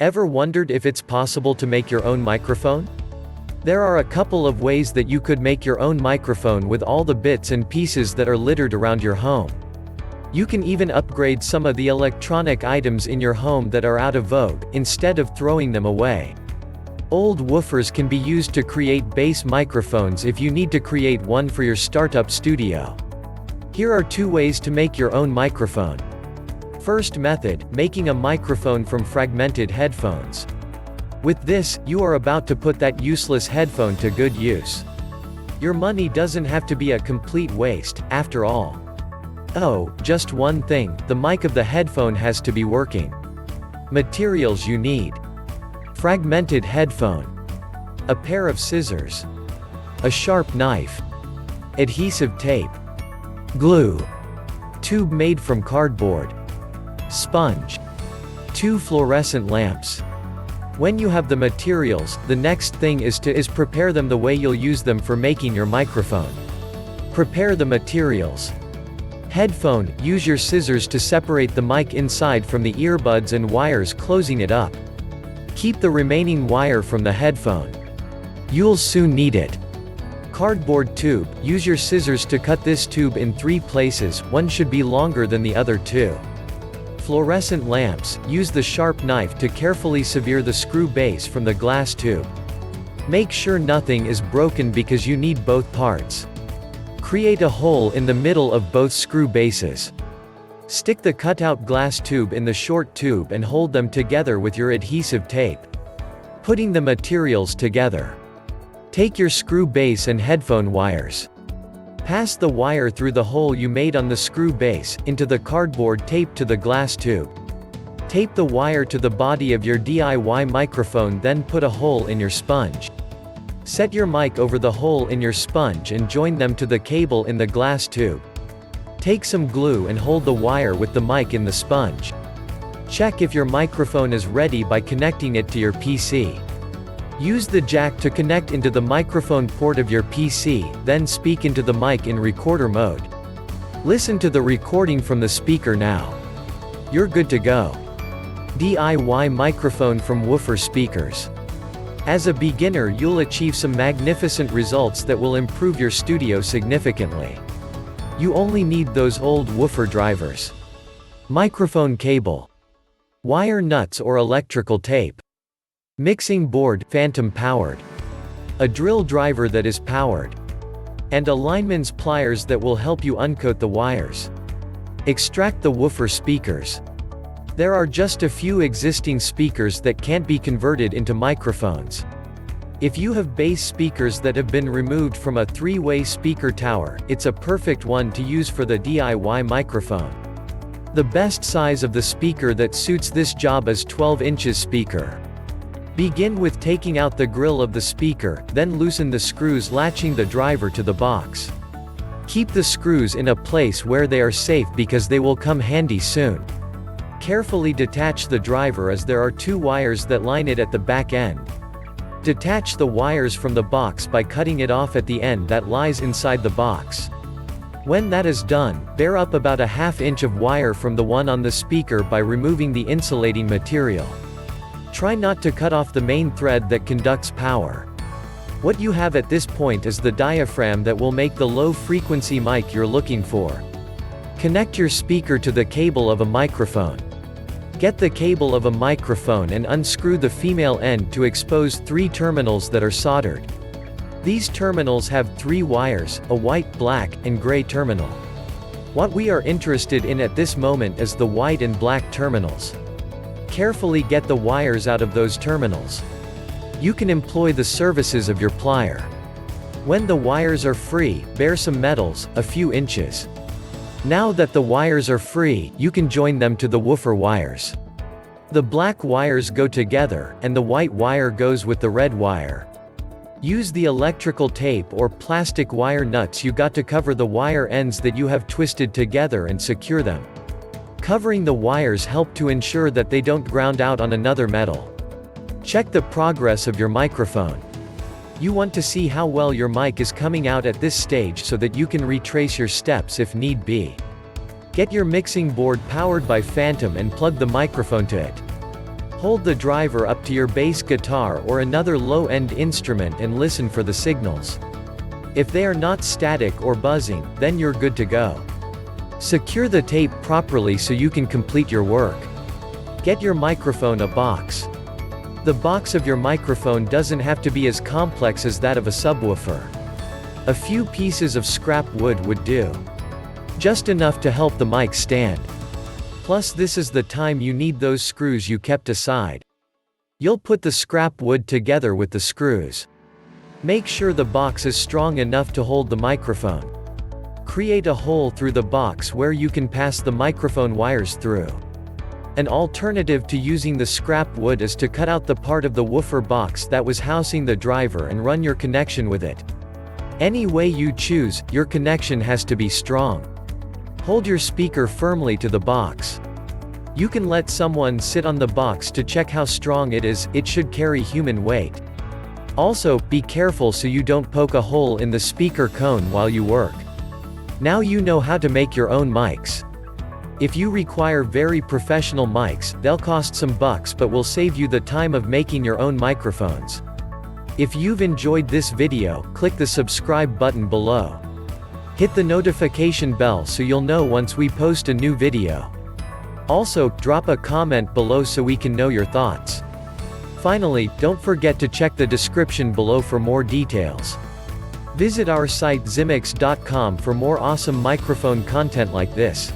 Ever wondered if it's possible to make your own microphone? There are a couple of ways that you could make your own microphone with all the bits and pieces that are littered around your home. You can even upgrade some of the electronic items in your home that are out of vogue, instead of throwing them away. Old woofers can be used to create bass microphones if you need to create one for your startup studio. Here are 2 ways to make your own microphone. First method, making a microphone from fragmented headphones. With this, you are about to put that useless headphone to good use. Your money doesn't have to be a complete waste, after all. Oh, just one thing, the mic of the headphone has to be working. Materials you need: fragmented headphone, a pair of scissors, a sharp knife, adhesive tape, glue, tube made from cardboard, sponge, 2 fluorescent lamps. When you have the materials, the next thing is to prepare them the way you'll use them for making your microphone. Prepare the materials. Headphone, use your scissors to separate the mic inside from the earbuds and wires closing it up. Keep the remaining wire from the headphone. You'll soon need it. Cardboard tube, use your scissors to cut this tube in 3 places, one should be longer than the other 2. Fluorescent lamps, use the sharp knife to carefully sever the screw base from the glass tube. Make sure nothing is broken because you need both parts. Create a hole in the middle of both screw bases. Stick the cutout glass tube in the short tube and hold them together with your adhesive tape. Putting the materials together. Take your screw base and headphone wires. Pass the wire through the hole you made on the screw base, into the cardboard taped to the glass tube. Tape the wire to the body of your DIY microphone, then put a hole in your sponge. Set your mic over the hole in your sponge and join them to the cable in the glass tube. Take some glue and hold the wire with the mic in the sponge. Check if your microphone is ready by connecting it to your PC. Use the jack to connect into the microphone port of your PC, then speak into the mic in recorder mode. Listen to the recording from the speaker now. You're good to go. DIY microphone from woofer speakers. As a beginner, you'll achieve some magnificent results that will improve your studio significantly. You only need those old woofer drivers. Microphone cable. Wire nuts or electrical tape. Mixing board, phantom powered. A drill driver that is powered. And a lineman's pliers that will help you uncoat the wires. Extract the woofer speakers. There are just a few existing speakers that can't be converted into microphones. If you have bass speakers that have been removed from a 3-way speaker tower, it's a perfect one to use for the DIY microphone. The best size of the speaker that suits this job is 12 inches speaker. Begin with taking out the grill of the speaker, then loosen the screws latching the driver to the box. Keep the screws in a place where they are safe because they will come handy soon. Carefully detach the driver as there are 2 wires that line it at the back end. Detach the wires from the box by cutting it off at the end that lies inside the box. When that is done, bear up about a ½ inch of wire from the one on the speaker by removing the insulating material. Try not to cut off the main thread that conducts power. What you have at this point is the diaphragm that will make the low-frequency mic you're looking for. Connect your speaker to the cable of a microphone. Get the cable of a microphone and unscrew the female end to expose 3 terminals that are soldered. These terminals have 3 wires, a white, black, and gray terminal. What we are interested in at this moment is the white and black terminals. Carefully get the wires out of those terminals. You can employ the services of your plier. When the wires are free, bare some metals, a few inches. Now that the wires are free, you can join them to the woofer wires. The black wires go together, and the white wire goes with the red wire. Use the electrical tape or plastic wire nuts you got to cover the wire ends that you have twisted together and secure them. Covering the wires help to ensure that they don't ground out on another metal. Check the progress of your microphone. You want to see how well your mic is coming out at this stage so that you can retrace your steps if need be. Get your mixing board powered by Phantom and plug the microphone to it. Hold the driver up to your bass guitar or another low-end instrument and listen for the signals. If they are not static or buzzing, then you're good to go. Secure the tape properly so you can complete your work. Get your microphone a box. The box of your microphone doesn't have to be as complex as that of a subwoofer. A few pieces of scrap wood would do. Just enough to help the mic stand. Plus this is the time you need those screws you kept aside. You'll put the scrap wood together with the screws. Make sure the box is strong enough to hold the microphone. Create a hole through the box where you can pass the microphone wires through. An alternative to using the scrap wood is to cut out the part of the woofer box that was housing the driver and run your connection with it. Any way you choose, your connection has to be strong. Hold your speaker firmly to the box. You can let someone sit on the box to check how strong it is. It should carry human weight. Also, be careful so you don't poke a hole in the speaker cone while you work. Now you know how to make your own mics. If you require very professional mics, they'll cost some bucks but will save you the time of making your own microphones. If you've enjoyed this video, click the subscribe button below. Hit the notification bell so you'll know once we post a new video. Also, drop a comment below so we can know your thoughts. Finally, don't forget to check the description below for more details. Visit our site zimix.com for more awesome microphone content like this.